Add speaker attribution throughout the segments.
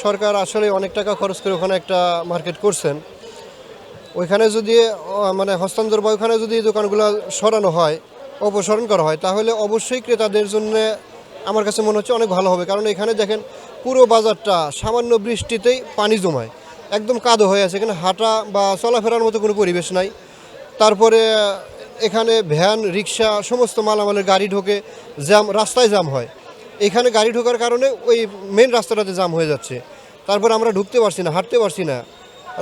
Speaker 1: সরকার আসলে অনেক টাকা খরচ করে ওখানে একটা মার্কেট করছেন। ওইখানে যদি মানে হস্তান্তর বা ওইখানে যদি দোকানগুলো সরানো হয়, অপসারণ করা হয়, তাহলে অবশ্যই ক্রেতাদের জন্য আমার কাছে মনে হচ্ছে অনেক ভালো হবে। কারণ এখানে দেখেন পুরো বাজারটা সামান্য বৃষ্টিতেই পানি জমায়, একদম কাদো হয়ে আছে। এখানে হাঁটা বা চলাফেরার মতো কোনো পরিবেশ নাই। তারপরে এখানে ভ্যান, রিক্সা, সমস্ত মালামালের গাড়ি ঢোকে, রাস্তায় জ্যাম হয়। এখানে গাড়ি ঢোকার কারণে ওই মেন রাস্তাটাতে জ্যাম হয়ে যাচ্ছে। তারপর আমরা ঢুকতে পারছি না, হাঁটতে পারছি না,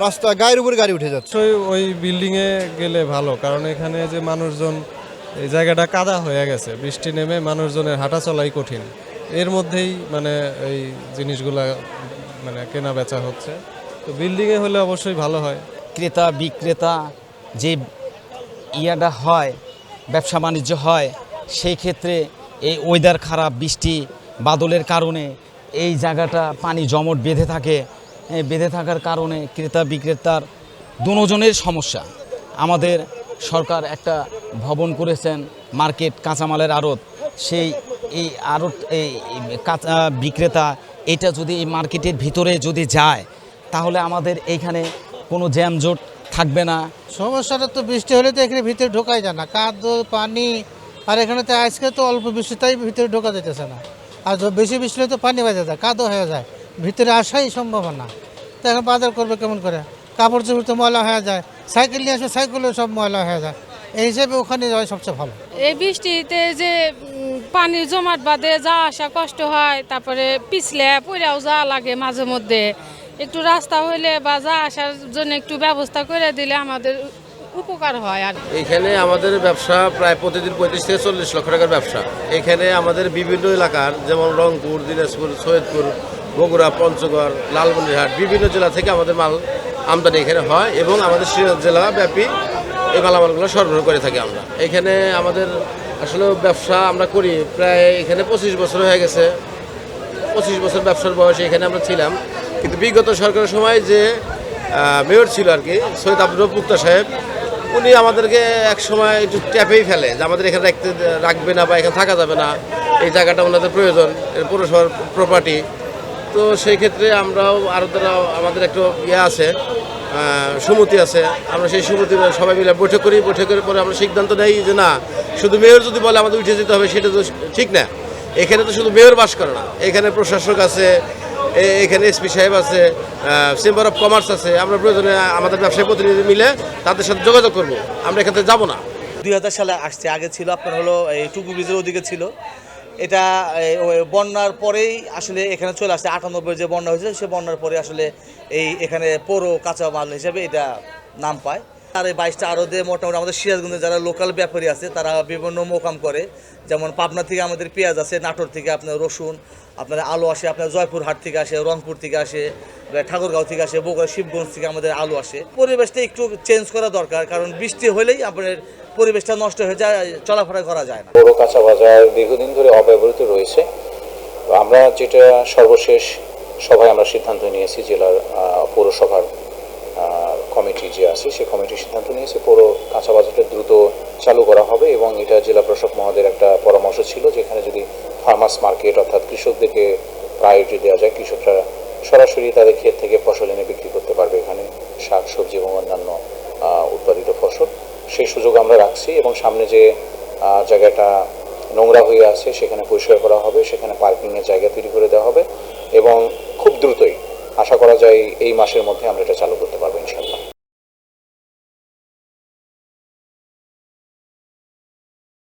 Speaker 1: রাস্তা গায়ের উপরে গাড়ি উঠে যাচ্ছে।
Speaker 2: ওই বিল্ডিংয়ে গেলে ভালো, কারণ এখানে যে মানুষজন, এই জায়গাটা কাদা হয়ে গেছে, বৃষ্টি নেমে মানুষজনের হাঁটা চলাই কঠিন। এর মধ্যেই মানে এই জিনিসগুলা মানে কেনা বেচা হচ্ছে। তো বিল্ডিংয়ে হলে অবশ্যই ভালো হয়।
Speaker 3: ক্রেতা বিক্রেতা যে ইয়াটা হয়, ব্যবসা বাণিজ্য হয়, সেই ক্ষেত্রে এই ওয়েদার খারাপ, বৃষ্টি বাদলের কারণে এই জায়গাটা পানি জমট বেঁধে থাকে। বেঁধে থাকার কারণে ক্রেতা বিক্রেতার দুজনের সমস্যা। আমাদের সরকার একটা ভবন করেছেন, মার্কেট কাঁচামালের আড়ত। সেই এই আড়ত, এই কাঁচা বিক্রেতা এটা যদি এই মার্কেটের ভিতরে যদি যায়, তাহলে আমাদের এইখানে কোনো জ্যামজট থাকবে না।
Speaker 4: সমস্যাটা তো বৃষ্টি হলে তো এখানে ভিতরে ঢোকাই যায় না, কাদো পানি। আর এখানে তো আজকে তো অল্প বৃষ্টি, তাই ভিতরে ঢোকা যেতেছে না। আর বেশি বৃষ্টি হলে তো পানি বেজে যায়, কাদো হয়ে যায়, ভিতরে আসাই সম্ভব না। তো এখন বাজার করবে কেমন করে? কাপড় চোপড় তো ময়লা হয়ে যায়, সাইকেল নিয়ে আসবে, সাইকেলেও সব ময়লা হয়ে যায়। এই হিসেবে ওখানে যাওয়াই সবচেয়ে ভালো।
Speaker 5: এই বৃষ্টিতে যে পানি জমাট বাঁধে, যা আসা কষ্ট হয়, তারপরে পিছলে পড়েও যাওয়া লাগে মাঝে মধ্যে। একটু রাস্তা হইলে বা যা আসার জন্য একটু ব্যবস্থা করে দিলে আমাদের উপকার হয়। আর
Speaker 6: এখানে আমাদের ব্যবসা প্রায় প্রতিদিন 35 থেকে 40 লক্ষ টাকার ব্যবসা। এখানে আমাদের বিভিন্ন এলাকার, যেমন রংপুর, দিনাজপুর, সৈয়দপুর, বগুড়া, পঞ্চগড়, লালমনিরহাট, বিভিন্ন জেলা থেকে আমাদের মাল আমদানি এখানে হয় এবং আমাদের সিরাজ জেলা ব্যাপী এই মালামালগুলো সরবরাহ করে থাকি আমরা। এখানে আমাদের আসলে ব্যবসা আমরা করি প্রায় এখানে 25 বছর হয়ে গেছে। 25 বছর ব্যবসার বয়সে এখানে আমরা ছিলাম। কিন্তু বিগত সরকারের সময় যে মেয়র ছিল আর কি, সৈয়দ আব্দুর রব মুক্তা সাহেব, উনি আমাদেরকে এক সময় একটু ট্যাপেই ফেলে যে আমাদের এখানে রাখবে না বা এখানে থাকা যাবে না, এই জায়গাটা ওনাদের প্রয়োজন, এর পৌরসভার প্রপার্টি। তো সেই ক্ষেত্রে আমরাও আরও তারা আমাদের একটু আছে, সমিতি আছে, আমরা সেই সমিতির সবাই মিলে বৈঠক করি। বৈঠকের পরে আমরা সিদ্ধান্ত নেই যে না, শুধু মেয়র যদি বলে আমাদের উঠে যেতে হবে, সেটা তো ঠিক না। এখানে তো শুধু মেয়র বাস করে না, এখানে প্রশাসক আছে, এখানে এসপি সাহেব আছে, চেম্বার অফ কমার্স আছে। আমরা প্রয়োজনে আমাদের ব্যবসায়ী প্রতিনিধি মিলে তাদের সাথে যোগাযোগ করব, আমরা এখান থেকে যাবো না।
Speaker 7: 2000 সালে আসছে, আগে ছিল আপনার হলো এই টুকু ব্রিজের ওদিকে ছিল। এটা বন্যার পরেই আসলে এখানে চলে আসছে। 98 যে বন্যা হয়েছিল, সে বন্যার পরে আসলে এখানে পৌর কাঁচামাল হিসেবে এটা নাম পায়। আর এই 22টা আড়তে মোটামুটি আমাদের সিরাজগঞ্জে যারা লোকাল ব্যাপারী আছে, তারা বিভিন্ন মোকাম করে। যেমন পাবনা থেকে আমাদের পেঁয়াজ আছে, নাটোর থেকে আপনার রসুন, আপনার আলু আসে, আপনার জয়পুরহাট থেকে আসে, রংপুর থেকে আসে, ঠাকুরগাঁও থেকে আসে, বগুড়া শিবগঞ্জ থেকে আমাদের আলু আসে। পরিবেশটা একটু চেঞ্জ করা দরকার, কারণ বৃষ্টি হলেই আপনার পরিবেশটা নষ্ট হয়ে যায়, চলাফেরা করা যায় না।
Speaker 8: বড় কাঁচা বাজার দীর্ঘদিন ধরে অব্যবহৃত রয়েছে। আমরা যেটা সর্বশেষ সভায় আমরা সিদ্ধান্ত নিয়েছি, জেলার পৌরসভার কমিটি যে আছে, সেই কমিটির সিদ্ধান্ত নিয়েছে পৌর কাঁচা বাজারটা দ্রুত চালু করা হবে। এবং এটা জেলা প্রশাসক মহোদয়ের একটা পরামর্শ ছিল, যেখানে যদি ফার্মার্স মার্কেট অর্থাৎ কৃষকদেরকে প্রায়োরিটি দেওয়া যায়, কৃষকরা সরাসরি তাদের ক্ষেত থেকে ফসল এনে বিক্রি করতে পারবে, এখানে শাক সবজি এবং অন্যান্য উৎপাদিত ফসল, সেই সুযোগ আমরা রাখছি। এবং সামনে যে জায়গাটা নোংরা হয়ে আছে সেখানে পরিষ্কার করা হবে, সেখানে পার্কিংয়ের জায়গা তৈরি করে দেওয়া হবে এবং খুব দ্রুতই আশা করা যায় এই মাসের মধ্যে আমরা এটা চালু করতে পারবো ইনশাআল্লাহ।